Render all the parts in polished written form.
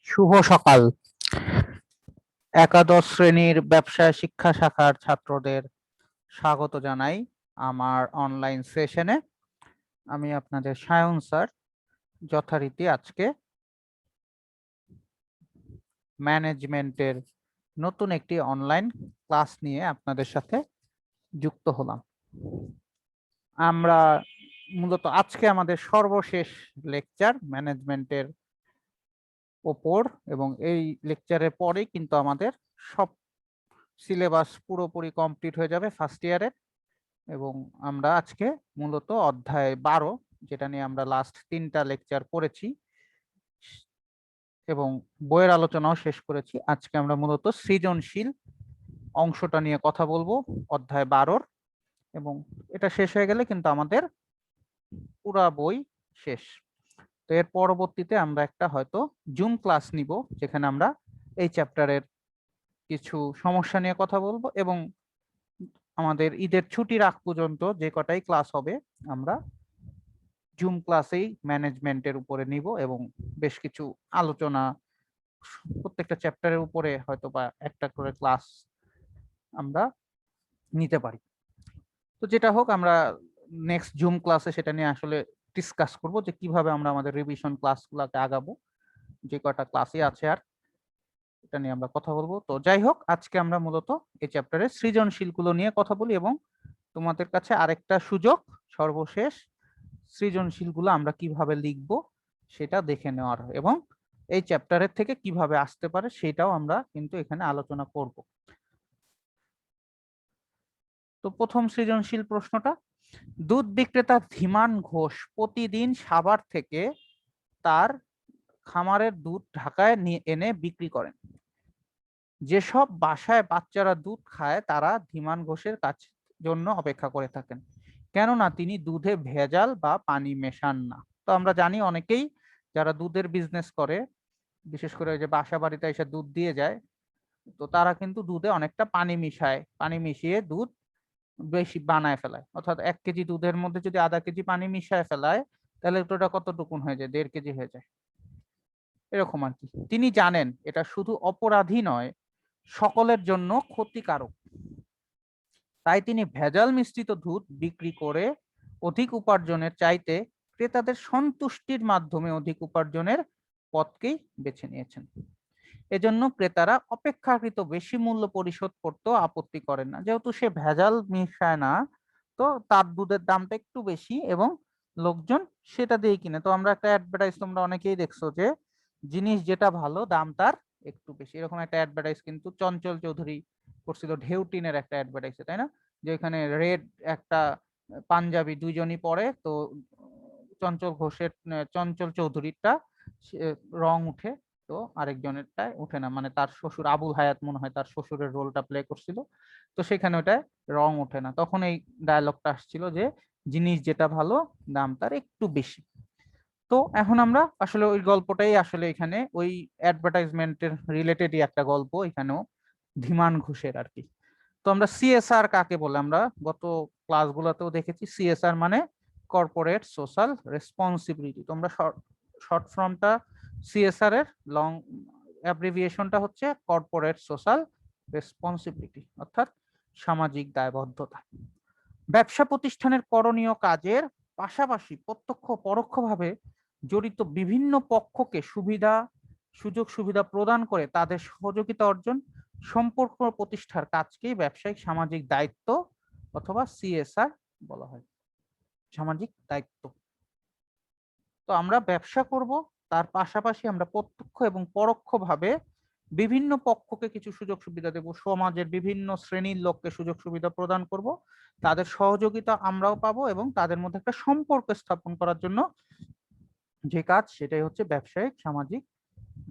শুভ সকাল। একাদশ শ্রেণীর ব্যবসায় শিক্ষা শাখার ছাত্রদের স্বাগত জানাই আমার অনলাইন সেশনে। আমি আপনাদের সায়ন স্যার। যথারীতি আজকে ম্যানেজমেন্টের নতুন একটি অনলাইন ক্লাস নিয়ে আপনাদের সাথে যুক্ত হলাম। আমরা মূলত আজকে আমাদের সর্বশেষ লেকচার ম্যানেজমেন্টের ওপর, এবং এই লেকচারের পরেই কিন্তু আমাদের সব সিলেবাস পুরোপুরি কমপ্লিট হয়ে যাবে ফার্স্ট ইয়ারের। এবং আমরা আজকে মূলত অধ্যায় 12, যেটা নিয়ে আমরা লাস্ট 3টা লেকচার করেছি এবং বইয়ের আলোচনাও শেষ করেছি। আজকে আমরা মূলত সৃজনশীল অংশটা নিয়ে কথা বলবো অধ্যায় 12-র, এবং এটা শেষ হয়ে গেলে কিন্তু আমাদের পুরা বই শেষ। তো এর পরবর্তীতে আমরা একটা হয়তো জুম ক্লাস নিব, যেখানে আমরা এই চ্যাপ্টারের কিছু সমস্যা নিয়ে কথা বলবো, এবং আমাদের ঈদের ছুটির আগ পর্যন্ত যে কটাই ক্লাস হবে আমরা জুম ক্লাসেই ম্যানেজমেন্টের উপরে নিব, এবং বেশ কিছু আলোচনা প্রত্যেকটা চ্যাপ্টারের উপরে হয়তো বা একটা করে ক্লাস আমরা নিতে পারি। তো যেটা হোক, আমরা নেক্সট জুম ক্লাসে সেটা নিয়ে আসলে ডিসকাস করব যে কিভাবে আমরা আমাদের রিভিশন ক্লাসগুলোকে আগাবো, যে কটা ক্লাসই আছে আর এটা নিয়ে আমরা কথা বলবো। তো যাই হোক, আজকে আমরা মূলত এই চ্যাপ্টারের সৃজনশীলগুলো নিয়ে কথা বলি, এবং তোমাদের কাছে আরেকটা সুযোগ সর্বশেষ সৃজনশীলগুলো আমরা কিভাবে লিখব সেটা দেখে নেওয়ার, এবং এই চ্যাপ্টারের থেকে কিভাবে আসতে পারে সেটাও আমরা কিন্তু এখানে আলোচনা করব। তো প্রথম সৃজনশীল প্রশ্নটা, দুধ বিক্রেতা ধীমান ঘোষ প্রতিদিন সাভার থেকে তার খামারের দুধ ঢাকায় নিয়ে এনে বিক্রি করেন। যেসব বাসায় বাচ্চারা দুধ খায় তারা ধীমান ঘোষের কাছে জন্য অপেক্ষা করে থাকেন, কেননা তিনি দুধে ভেজাল বা পানি মেশান না। তো আমরা জানি অনেকেই যারা দুধের বিজনেস করে, বিশেষ করে যে বাসা বাড়িতে এসে দুধ দিয়ে যায়, তো তারা কিন্তু দুধে অনেকটা পানি মিশায়, পানি মিশিয়ে দুধ বেশি বানায় ফেলায়। অর্থাৎ 1 কেজি দুধের মধ্যে যদি আধা কেজি পানি মিশায় ফেলায়, তাহলে ওটা কতটুকুন হয়ে যায়, 1.5 কেজি হয়ে যায়, এরকম আর কি। তিনি জানেন এটা শুধু অপরাধী নয়, সকলের জন্য ক্ষতিকারক। তাই তিনি ভেজাল মিশ্রিত দুধ বিক্রি করে অধিক উপার্জনের চাইতে ক্রেতাদের সন্তুষ্টির মাধ্যমে অধিক উপার্জনের পথকেই বেছে নিয়েছেন। এজন্য ক্রেতারা অপেক্ষাকৃত বেশি মূল্য পরিশোধ করতেও আপত্তি করেন না, যেহেতু সে ভেজাল মিশায় না, তো তার দুধের দামটা একটু বেশি এবং লোকজন সেটা দিয়ে কিনে। তো আমরা একটা অ্যাডভার্টাইজ তোমরা অনেকেই দেখছো যে জিনিস যেটা ভালো দাম তার একটু বেশি, এরকম একটা অ্যাডভার্টাইজ কিন্তু চঞ্চল চৌধুরী করছিল ঢেউ টিনের একটা অ্যাডভার্টাইজে, তাই না? যে এখানে রেড একটা পাঞ্জাবি দুইজনই পরে, তো চঞ্চল চৌধুরীরটা রং উঠে, তো আরেকজনেরটায় উঠে না, মানে তার শ্বশুর আবুল হায়াত মনে হয় তার শ্বশুরের রোলটা প্লে করছিল, তো সেখানে ওটায় রং ওঠে না। তখন এই ডায়লগটা আসছিল যে জিনিস যেটা ভালো দাম তার একটু বেশি। তো এখন আমরা আসলে ওই গল্পটাই আসলে এখানে ওই অ্যাডভার্টাইজমেন্টের রিলেটেডই একটা গল্প এখানেও, ধীমান ঘোষের আর কি। তো আমরা সিএসআর কাকে বলে আমরা গত ক্লাসগুলোতেও দেখেছি, সিএসআর মানে কর্পোরেট সোশ্যাল রেসপন্সিবিলিটি। তোমরা শর্ট ফর্মটা সিএসআর এর লং অ্যাব্রিভিয়েশনটা হচ্ছে কর্পোরেট সোশ্যাল রেসপন্সিবিলিটি, অর্থাৎ সামাজিক দায়বদ্ধতা। ব্যবসা প্রতিষ্ঠানের করণীয় কাজের পাশাপাশি প্রত্যক্ষ পরোক্ষভাবে জড়িত বিভিন্ন পক্ষকে সুযোগ সুবিধা প্রদান করে তাদের সহযোগিতা অর্জন, সম্পর্ক প্রতিষ্ঠার কাজকেই ব্যবসায়িক সামাজিক দায়িত্ব অথবা সিএসআর বলা হয়, সামাজিক দায়িত্ব। তো আমরা ব্যবসা করব, তার পাশাপাশি আমরা প্রত্যক্ষ এবং পরোক্ষভাবে বিভিন্ন পক্ষকে কিছু সুযোগ সুবিধা দেব, সমাজের বিভিন্ন শ্রেণীর লোককে সুযোগ সুবিধা প্রদান করব, তাদের সহযোগিতা আমরাও পাবো, এবং তাদের মধ্যে একটা সম্পর্ক স্থাপন করার জন্য যে কাজ সেটাই হচ্ছে ব্যবসায়িক সামাজিক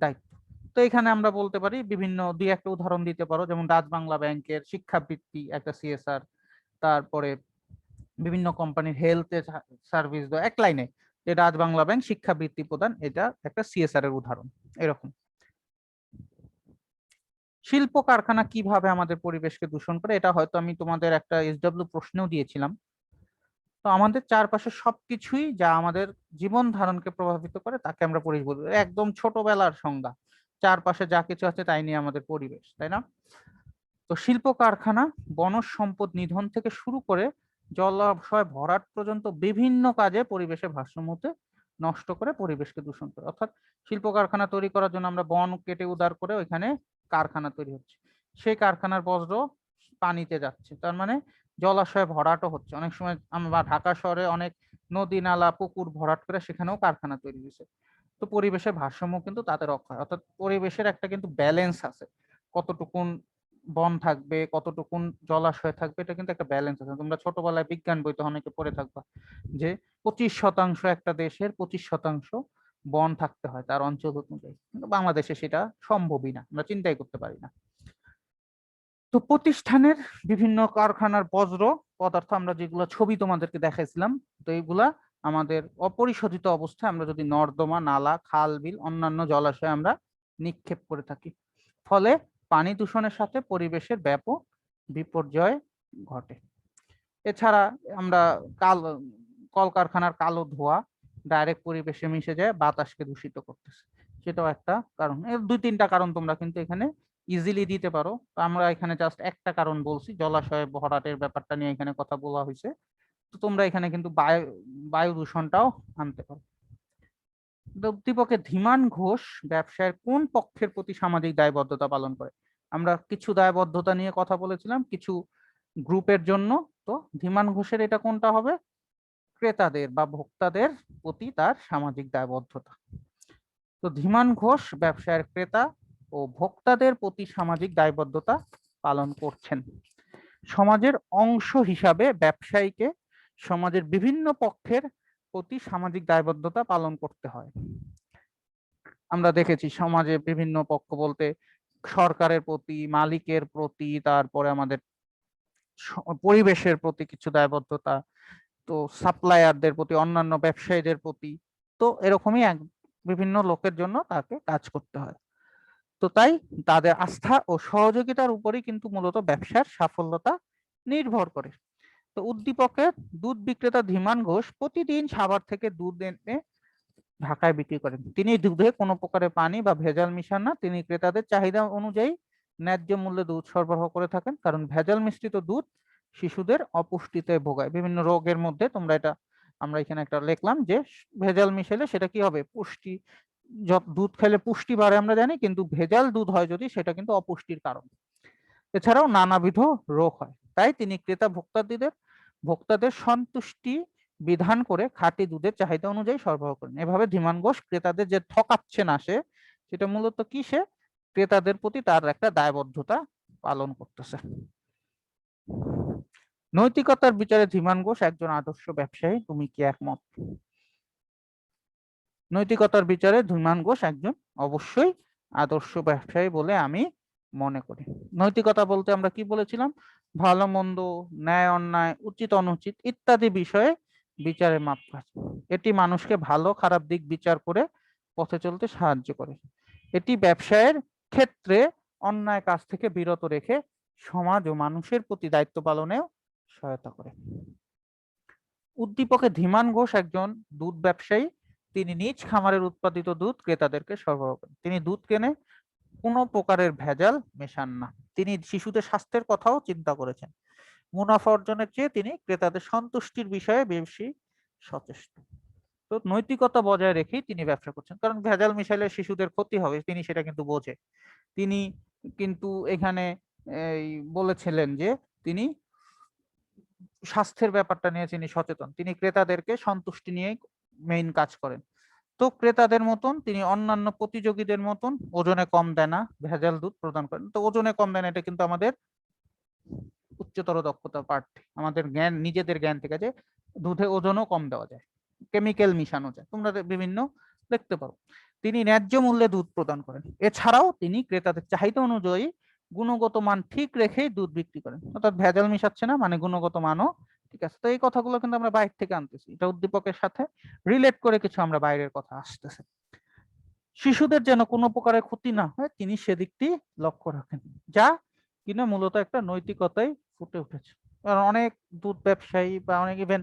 দায়িত্ব। তো এখানে আমরা বলতে পারি বিভিন্ন দুই একটা উদাহরণ দিতে পারো, যেমন রাজবাংলা ব্যাংকের শিক্ষাবৃত্তি একটা সিএসআর, তারপরে বিভিন্ন কোম্পানির হেলথ সার্ভিস দেওয়া, এক লাইনে যে রাজবাংলা ব্যাংক শিক্ষাবৃত্তি প্রদান, এটা একটা সিএসআর এর উদাহরণ। এরকম শিল্প কারখানা কিভাবে আমাদের পরিবেশকে দূষণ করে, এটা হয়তো আমি তোমাদের একটা এসডব্লিউ প্রশ্নেও দিয়েছিলাম। তো আমাদের চারপাশে সবকিছুই যা আমাদের জীবন ধারণকে প্রভাবিত করে তাকে আমরা পরিবেশ বলবো, একদম ছোটবেলার সংজ্ঞা। চারপাশে যা কিছু আছে তাই নিয়ে আমাদের পরিবেশ, তাই না? তো শিল্প কারখানা, বনজ সম্পদ নিধন থেকে শুরু করে জলাশয় ভরাট পর্যন্ত বিভিন্ন কাজে পরিবেশের ভারসাম্যতে নষ্ট করে পরিবেশকে দূষণ করে। অর্থাৎ শিল্প কারখানা তৈরি করার জন্য আমরা বন কেটে উদার করে ওইখানে কারখানা তৈরি হচ্ছে, সেই কারখানার বজ্র পানিতে যাচ্ছে, তার মানে জলাশয় ভরাটও হচ্ছে। অনেক সময় আমরা ঢাকা শহরে অনেক নদী নালা পুকুর ভরাট করে সেখানেও কারখানা তৈরি হয়েছে। তো পরিবেশের ভারসাম্য কিন্তু তাতে রক্ষা হয়। অর্থাৎ পরিবেশের একটা কিন্তু ব্যালেন্স আছে, কতটুকুন বন থাকবে, কতটুকুন জলাশয় থাকবে, এটা কিন্তু একটা ব্যালেন্স আছে। তোমরা ছোটবেলায় বিজ্ঞান বইতে অনেকে পড়ে থাকবা যে 25% একটা দেশের 25% বন থাকতে হয় তার অঞ্চল অনুযায়ী, কিন্তু বাংলাদেশে সেটা সম্ভবই না, আমরা চিন্তাই করতে পারি না। তো প্রতিষ্ঠানের বিভিন্ন কারখানার বজ্র পদার্থ আমরা যেগুলো ছবি তোমাদেরকে দেখাইছিলাম, তো এইগুলা আমাদের অপরিশোধিত অবস্থায় আমরা যদি নর্দমা, নালা, খাল, বিল, অন্যান্য জলাশয়ে আমরা নিক্ষেপ করে থাকি, ফলে পানি দূষণের সাথে পরিবেশের ব্যাপক বিপর্যয় ঘটে। এছাড়া আমরা কলকারখানার কালো ধোঁয়া ডাইরেক্ট পরিবেশে মিশে যায়, বাতাসকে দূষিত করতেছে, সেটাও একটা কারণ। এর 2-3টা কারণ তোমরা কিন্তু এখানে ইজিলি দিতে পারো। তো আমরা এখানে জাস্ট একটা কারণ বলছি, জলাশয় ভরাটের ব্যাপারটা নিয়ে এখানে কথা বলা হয়েছে। তো তোমরা এখানে কিন্তু বায়ু দূষণটাও আনতে পারো। উদ্দীপকে ধীমান ঘোষ ব্যবসায়ের কোন পক্ষের প্রতি সামাজিক দায়বদ্ধতা পালন করে? আমরা কিছু দায়বদ্ধতা নিয়ে কথা বলেছিলাম কিছু গ্রুপের জন্য। তো ধীমান ঘোষের এটা কোনটা হবে? ক্রেতাদের বা ভোক্তাদের প্রতি তার সামাজিক দায়বদ্ধতা। তো ধীমান ঘোষ ব্যবসায়ের ক্রেতা ও ভোক্তাদের প্রতি সামাজিক দায়বদ্ধতা পালন করছেন। সমাজের অংশ হিসাবে ব্যবসায়ীকে সমাজের বিভিন্ন পক্ষের প্রতি সামাজিক দায়বদ্ধতা পালন করতে হয়। আমরা দেখেছি সমাজে বিভিন্ন পক্ষ বলতে সরকারের প্রতি, মালিকের প্রতি, তারপরে আমাদের পরিবেশের প্রতি কিছু দায়বদ্ধতা, তো সাপ্লায়ারদের প্রতি, অন্যান্য ব্যবসায়ীদের প্রতি। তো এরকমই বিভিন্ন লোকের জন্য তাকে কাজ করতে হয়। তো তাই তাদের আস্থা ও সহযোগিতার উপরই কিন্তু মূলত ব্যবসার সাফল্যতা নির্ভর করে। তো উদ্দীপকের দুধ বিক্রেতা ধীমান ঘোষ প্রতিদিন সাভার থেকে দুধ এনে ঢাকায় বিক্রি করেন। তিনি দুধে কোনো প্রকারের পানি বা ভেজাল মিশান না, তিনি ক্রেতাদের চাহিদা অনুযায়ী ন্যায্য মূল্যে দুধ সরবরাহ করে থাকেন, কারণ ভেজাল মিশ্রিত দুধ শিশুদের অপুষ্টিতে ভোগায়, বিভিন্ন রোগের মধ্যে। তোমরা এটা, আমরা এখানে একটা লিখলাম যে ভেজাল মিশালে সেটা কি হবে, পুষ্টি, দুধ খেলে পুষ্টি বাড়ে আমরা জানি, কিন্তু ভেজাল দুধ হয় যদি সেটা কিন্তু অপুষ্টির কারণ। এছাড়াও নানাবিধ রোগ হয়, তাই তিনি ক্রেতা ভোক্তাদের সন্তুষ্টি বিধান করে খাঁটি দুধের চাহিদা অনুযায়ী সরবরাহ করেন। এভাবে ধীমান ঘোষ ক্রেতাদের যে ঠকাচ্ছে না সে, সেটা মূলত কি, সে ক্রেতাদের প্রতি তার একটা দায়বদ্ধতা পালন করতেছে। নৈতিকতার বিচারে ধীমান ঘোষ একজন আদর্শ ব্যবসায়ী, তুমি কি একমত? নৈতিকতার বিচারে ধীমান ঘোষ একজন অবশ্যই আদর্শ ব্যবসায়ী বলে আমি মনে করি। নৈতিকতা বলতে আমরা কি বলেছিলাম? ভালো মন্দ, ন্যায় অন্যায়, উচিত অনুচিত ইত্যাদি বিষয়ে বিচারের মাপকাঠি। এটি মানুষকে ভালো খারাপ দিক বিচার করে পথে চলতে সাহায্য করে। এটি ব্যবসায়ের ক্ষেত্রে অন্যায় কাজ থেকে বিরত রেখে সমাজ ও মানুষের প্রতি দায়িত্ব পালনেও সহায়তা করে। উদ্দীপকে ধীমান ঘোষ একজন দুধ ব্যবসায়ী, তিনি নিজ খামারের উৎপাদিত দুধ ক্রেতাদেরকে সরবরাহ করেন। তিনি দুধ কেনে কোনো প্রকারের ভেজাল মেশান না। তিনি শিশুদের স্বাস্থ্যের কথাও চিন্তা করেছেন। মুনাফা অর্জনের চেয়ে তিনি ক্রেতাদের সন্তুষ্টির বিষয়ে বেশি সচেষ্ট। তো নৈতিকতা বজায় রেখেই তিনি ব্যবসা করছেন, কারণ ভেজাল মিশাইলে শিশুদের ক্ষতি হবে, তিনি সেটা কিন্তু বোঝে। তিনি কিন্তু এখানে এই বলেছিলেন যে তিনি স্বাস্থ্যের ব্যাপারটা নিয়ে তিনি সচেতন, তিনি ক্রেতাদেরকে সন্তুষ্টি নিয়ে মেইন কাজ করেন। তো ক্রেতাদের মতন তিনি অন্যান্য প্রতিযোগীদের মতন ওজনে কম দেয় না, ভেজাল দুধ প্রদান করেন। তো ওজনে কম দেন, এটা কিন্তু আমাদের উচ্চতর দক্ষতা পার্ট, আমাদের জ্ঞান, নিজেদের জ্ঞান থেকে, যে দুধে ওজনও কম দেওয়া যায়, কেমিক্যাল মিশানো যায়, তোমরা বিভিন্ন দেখতে পারো। তিনি ন্যায্য মূল্যে দুধ প্রদান করেন। এছাড়াও তিনি ক্রেতাদের চাহিদা অনুযায়ী গুণগত মান ঠিক রেখেই দুধ বিক্রি করেন, অর্থাৎ ভেজাল মিশাচ্ছে না, মানে গুণগত মানও ঠিক আছে। তো এই কথাগুলো কিন্তু আমরা বাইরে থেকে আনতেছি, এটা উদ্দীপকের সাথে রিলেট করে কিছু আমরা বাইরের কথা আসতেছে। শিশুদের যেন কোনো প্রকারের ক্ষতি না হয় তিনি সেদিকটি লক্ষ্য রাখেন, যা কিনা মূলত একটা নৈতিকতায় ফুটে উঠেছে। কারণ অনেক দুধ ব্যবসায়ী বা অনেক ইভেন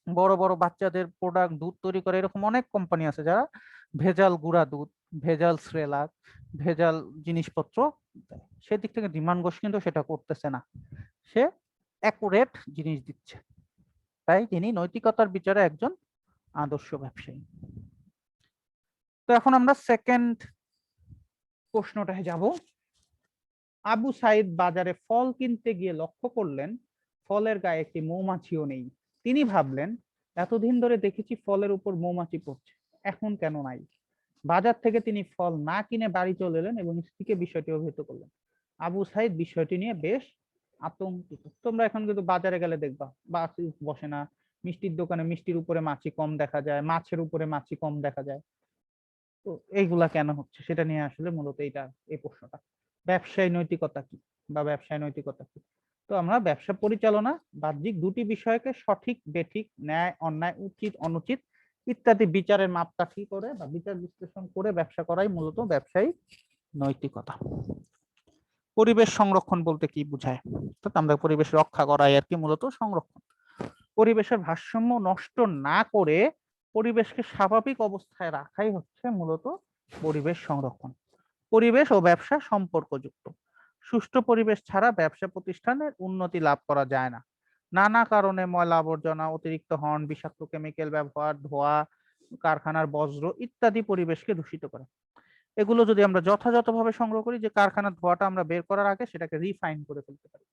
বড় বড় বাচ্চাদের প্রোডাক্ট দুধ তৈরি করে, এরকম অনেক কোম্পানি আছে যারা ভেজাল গুঁড়া দুধ ভেজাল শ্রেলাক, ভেজাল জিনিসপত্র দেয়। সেদিক থেকে ডিমান্ড ঘোষ কিন্তু সেটা করতেছে না, সে অ্যাকুরেট জিনিস দিচ্ছে। তাই তিনি নৈতিকতার বিচারে একজন আদর্শ ব্যবসায়ী। তো এখন আমরা সেকেন্ড প্রশ্নটায় যাব। আবু সাইদ বাজারে ফল কিনতে গিয়ে লক্ষ্য করলেন ফলের গায়ে একটি মৌমাছিও নেই। তিনি ভাবলেন, এতদিন ধরে দেখেছি ফলের উপর মৌমাছি পড়ছে, এখন কেন নাই? বাজার থেকে তিনি ফল না কিনে বাড়ি চলে এলেন এবং স্ত্রীকে বিষয়টি অবহিত করলেন। আবু সাইদ বিষয়টি নিয়ে বেশ আতঙ্কিত। তোমরা এখন কিন্তু বাজারে গেলে দেখবা বাস বসে না, মিষ্টির দোকানে মিষ্টির উপরে মাছি কম দেখা যায়, মাছের উপরে মাছি কম দেখা যায়। তো এইগুলা কেন হচ্ছে সেটা নিয়ে আসলে মূলত এই প্রশ্নটা। ব্যবসায় নৈতিকতা কি বা ব্যবসায় নৈতিকতা কি? তো আমরা ব্যবসা পরিচালনা বাহ্যিক দুটি বিষয়কে সঠিক বেঠিক, ন্যায় অন্যায়, উচিত অনুচিত ইত্যাদি বিচারের মাপকাঠি করে বা বিচার বিশ্লেষণ করে ব্যবসা করাই মূলত ব্যবসায়ী নৈতিকতা। পরিবেশ সংরক্ষণ বলতে কি বোঝায়? আমরা পরিবেশ রক্ষা করাই আর কি, মূলত সংরক্ষণ। পরিবেশের ভারসাম্য নষ্ট না করে পরিবেশকে স্বাভাবিক অবস্থায় রাখাই হচ্ছে মূলত পরিবেশ সংরক্ষণ। পরিবেশ ও ব্যবসা সম্পর্কযুক্ত। সুষ্ঠু পরিবেশ ছাড়া ব্যবসা প্রতিষ্ঠানের উন্নতি লাভ করা যায় না। নানা কারণে ময়লা আবর্জনা, অতিরিক্ত হর্ন, বিষাক্ত কেমিক্যাল ব্যবহার, ধোঁয়া, কারখানার বজ্র ইত্যাদি পরিবেশকে দূষিত করে। এগুলো যদি আমরা যথাযথভাবে সংগ্রহ করি, যে কারখানার ধোঁয়াটা আমরা বের করার আগে সেটাকে রিফাইন করে ফেলতে পারি,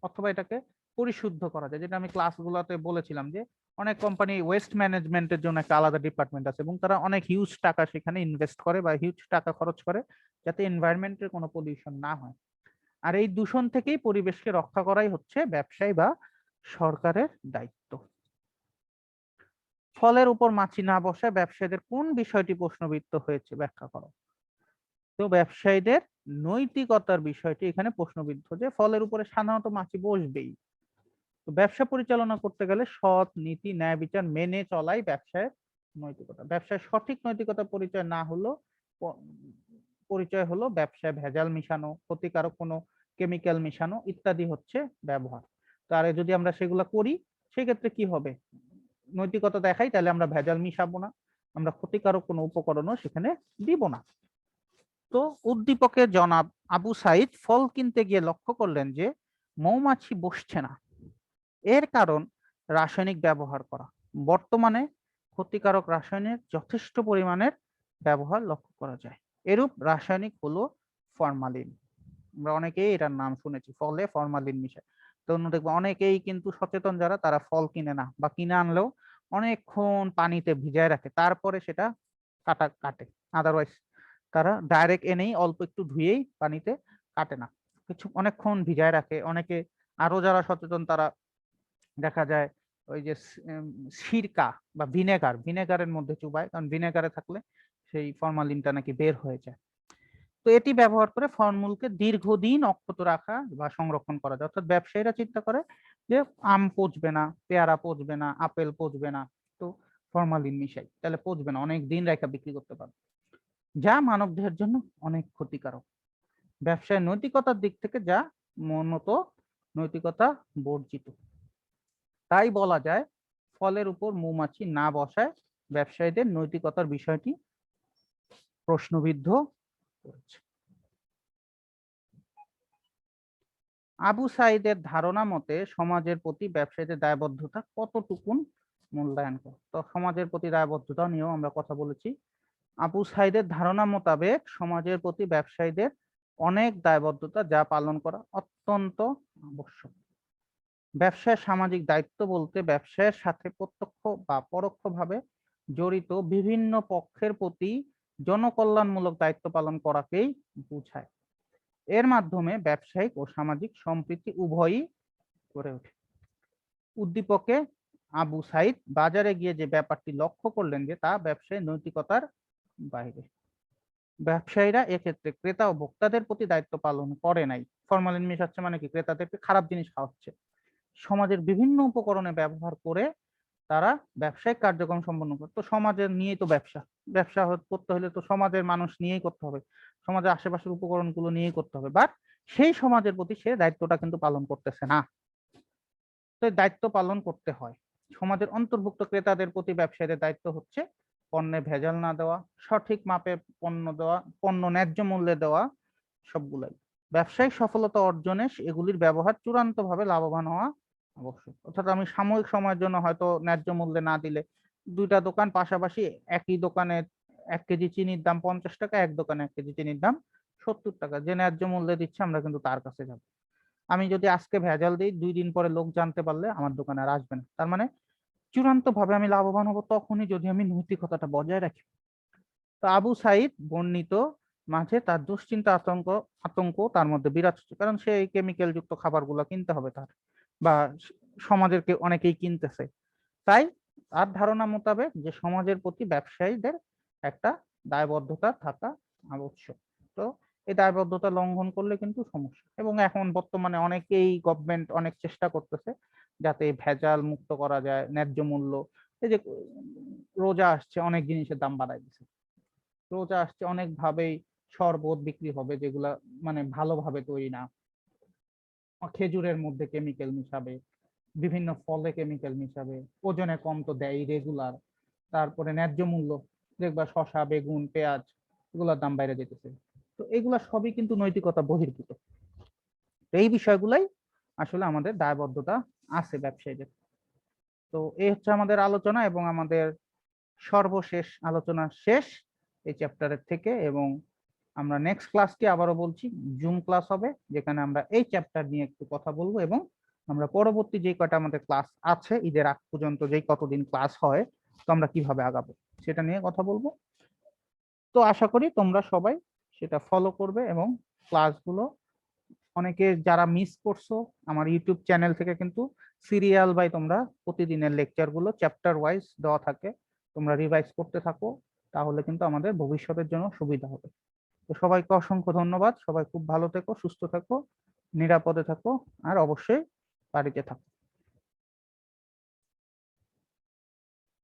অথবা এটাকে পরিশুদ্ধ করা যায়, যেটা আমি ক্লাসগুলোতে বলেছিলাম যে অনেক কোম্পানি ওয়েস্ট ম্যানেজমেন্টের জন্য একটা আলাদা ডিপার্টমেন্ট আছে এবং তারা অনেক হিউজ টাকা সেখানে ইনভেস্ট করে বা হিউজ টাকা খরচ করে যাতে এনভায়রনমেন্টের কোনো পলিউশন না হয়। আর এই দূষণ থেকেই পরিবেশকে রক্ষা করাই হচ্ছে ব্যবসায়ী বা সরকারের দায়িত্ব। ফলের উপর মাছি না বসায় ব্যবসায়ীদের কোন বিষয়টি প্রশ্নবিদ্ধ হয়েছে ব্যাখ্যা করো। তো ব্যবসায়ীদের নৈতিকতার বিষয়টি এখানে প্রশ্নবিদ্ধ, যে ফলের উপরে সাধারণত মাছি বসবেই। তো ব্যবসা পরিচালনা করতে গেলে সৎ নীতি, ন্যায় বিচার মেনে চলাই ব্যবসায়ের নৈতিকতা। ব্যবসায় সঠিক নৈতিকতা পরিচয় না হলো পরিচয় হলো ব্যবসায় ভেজাল মিশানো, ক্ষতিকারক কোনো কেমিক্যাল মিশানো ইত্যাদি হচ্ছে ব্যবহার। তারে যদি আমরা সেগুলা করি সেক্ষেত্রে কি হবে? নৈতিকতা দেখাই, তাহলে আমরা ভেজাল মিশাবো না, আমরা ক্ষতিকারক কোনো উপকরণও সেখানে দিব না। তো উদ্দীপকের জনাব আবু সাইদ ফল কিনতে গিয়ে লক্ষ্য করলেন যে মৌমাছি বসছে না। এর কারণ রাসায়নিক ব্যবহার করা। বর্তমানে ক্ষতিকারক রাসায়নিক যথেষ্ট পরিমাণের ব্যবহার লক্ষ্য করা যায়। এরূপ রাসায়নিক হলো ফরমালিন। আমরা অনেকেই এটার নাম শুনেছি, ফলে ফরমালিন মিশায়। তো দেখবো অনেকেই কিন্তু সচেতন যারা, তারা ফল কিনে না বা কিনে আনলেও অনেকক্ষণ পানিতে ভিজায় রাখে, তারপরে সেটা কাটে। আদারওয়াইজ তারা ডাইরেক্ট এনেই অল্প একটু ধুয়েই পানিতে কাটে না, কিছু অনেকক্ষণ ভিজায় রাখে। অনেকে আরো যারা সচেতন তারা দেখা যায় ওই যে সিরকা বা ভিনেগারের মধ্যে চুবায়, কারণ ভিনেগারে থাকলে সেই ফরমালিনটা নাকি বের হয়ে যায়। তো এটি ব্যবহার করে ফলমূলকে দীর্ঘদিন অক্ষত রাখা বা সংরক্ষণ করা যায়। অর্থাৎ ব্যবসায়ীরা চিন্তা করে যে আম পচবে না, পেয়ারা পচবে না, আপেল পচবে না, তো ফরমালিন মিশাই, তাহলে পচবে না, অনেক দিন রেখে বিক্রি করতে পারবে, যা মানবদেহের জন্য অনেক ক্ষতিকারক। ব্যবসায় নৈতিকতার দিক থেকে যা মূলত নৈতিকতা বর্জিত। তাই বলা যায় ফলের উপর মৌমাছি না বসায় ব্যবসায়ীদের নৈতিকতার বিষয়টি প্রশ্নবিদ্ধ করেছে। আবু সাইদের ধারণা মতে সমাজের প্রতি ব্যবসায়ীদের দায়বদ্ধতা কতটুকুন মূল্যায়ন করে। তো সমাজের প্রতি দায়বদ্ধতা নিয়েও আমরা কথা বলেছি। আবু সাইদের ধারণা মোতাবেক সমাজের প্রতি ব্যবসায়ীদের অনেক দায়বদ্ধতা যা পালন করা অত্যন্ত আবশ্যক। ব্যবসায় সামাজিক দায়িত্ব বলতে ব্যবসায়ের সাথে প্রত্যক্ষ বা পরোক্ষভাবে জড়িত বিভিন্ন পক্ষের প্রতি জনকল্যাণমূলক দায়িত্ব পালন করাকেই বোঝায়। এর মাধ্যমে ব্যবসায়িক ও সামাজিক সম্প্রীতি উভয়ই গড়ে ওঠে। উদ্দীপকে আবু সাইদ বাজারে গিয়ে যে ব্যাপারটি লক্ষ্য করলেন যে তা ব্যবসায় নৈতিকতার বাইরে। ব্যবসায়ীরা এক্ষেত্রে ক্রেতা ও ভোক্তাদের প্রতি দায়িত্ব পালন করে নাই। ফরমালিন মেশাচ্ছে মানে কি? ক্রেতাদেরকে খারাপ জিনিস খাওয়াচ্ছে। সমাজের বিভিন্ন উপকরণে ব্যবহার করে তারা ব্যবসায়িক কার্যক্রম সম্পন্ন করে। তো সমাজের নিয়েই তো ব্যবসা, ব্যবসা করতে হলে তো সমাজের মানুষ নিয়েই করতে হবে, সমাজের আশেপাশের উপকরণগুলো নিয়েই করতে হবে, বাট সেই সমাজের প্রতি সে দায়িত্বটা কিন্তু পালন করতেছে না। তো দায়িত্ব পালন করতে হয়। সমাজের অন্তর্ভুক্ত ক্রেতাদের প্রতি ব্যবসায়ীদের দায়িত্ব হচ্ছে পণ্যে ভেজাল না দেওয়া, সঠিক মাপে পণ্য দেওয়া, পণ্য ন্যায্য মূল্যে দেওয়া, সবগুলাই। ব্যবসায়িক সফলতা অর্জনে এগুলির ব্যবহার চূড়ান্তভাবে লাভবান হওয়া আবশ্যক। অর্থাৎ আমি সাময়িক সময়ের জন্য হয়তো ন্যায্য মূল্যে না দিলে, দুইটা দোকান পাশাপাশি, একই দোকানে 1 কেজি চিনির দাম 50 টাকা, এক দোকানে 1 কেজি চিনির দাম 70 টাকা, যে ন্যায্য মূল্যে দিচ্ছে আমরা কিন্তু তার কাছে যাব। আমি যদি আজকে ভেজাল দিই, 2 দিন পরে লোক জানতে পারলে আমার দোকানে আর আসবে না। তার মানে চূড়ান্ত ভাবে আমি লাভবান হব তখনই যদি আমি নৈতিকতাটা বজায় রাখি। তো আবু সাইদ বর্ণিত মাঝে তার দুশ্চিন্তা আতঙ্ক তার মধ্যে বিরাজ করছে, কারণ সে এই কেমিক্যাল যুক্ত খাবারগুলো কিনতে হবে তার, বা সমাজের অনেকেই কিনতেছে। তাই তার ধারণা মোতাবেক যে সমাজের প্রতি ব্যবসায়ীদের একটা দায়বদ্ধতা থাকা আবশ্যক। তো এই দায়বদ্ধতা লঙ্ঘন করলে কিন্তু সমস্যা। এবং এখন বর্তমানে অনেকেই, গভর্নমেন্ট অনেক চেষ্টা করতেছে যাতে ভেজাল মুক্ত করা যায়, ন্যায্য মূল্য। এই যে রোজা আসছে, অনেক জিনিসের দাম বাড়াই দিচ্ছে। রোজা আসছে, অনেক ভাবেই শরবত বিক্রি হবে যেগুলা মানে ভালোভাবে তৈরি না, খেজুরের মধ্যে কেমিক্যাল মিশাবে, বিভিন্ন ফলে কেমিক্যাল মিশাবে, ওজনে কম তো দেয় রেগুলার। তারপরে ন্যায্য মূল্য, দেখবা শসা, বেগুন, পেঁয়াজ, এগুলোর দাম বাইরে যেতেছে। তো এগুলা সবই কিন্তু নৈতিকতা বহির্ভূত। তো এই বিষয়গুলাই আসলে আমাদের দায়বদ্ধতা আছে ব্যবসায়ীদের। তো এই হচ্ছে আমাদের আলোচনা, এবং আমাদের সর্বশেষ আলোচনা শেষ এই চ্যাপ্টারের থেকে। এবং আমরা নেক্সট ক্লাসটি আবারও বলছি, জুম ক্লাস হবে, যেখানে আমরা এই চ্যাপ্টার নিয়ে একটু কথা বলবো, এবং আমরা পরবর্তী যে কয়টা আমাদের ক্লাস আছে ঈদের আগ পর্যন্ত, যেই কতদিন ক্লাস হয়, তো আমরা কিভাবে আগাবো সেটা নিয়ে কথা বলবো। তো আশা করি তোমরা সবাই সেটা ফলো করবে, এবং ক্লাসগুলো, অনেকে যারা মিস করছো, আমার ইউটিউব চ্যানেল থেকে কিন্তু সিরিয়াল বাই তোমরা প্রতিদিনের লেকচার গুলো চ্যাপ্টার ওয়াইজ দেওয়া থাকে, তোমরা রিভাইজ করতে থাকো, তাহলে কিন্তু আমাদের ভবিষ্যতের জন্য সুবিধা হবে। তো সবাইকে অসংখ্য ধন্যবাদ। সবাই খুব ভালো থেকো, সুস্থ থেকো, নিরাপদে থাকো, আর অবশ্যই বাড়িতে থাকো।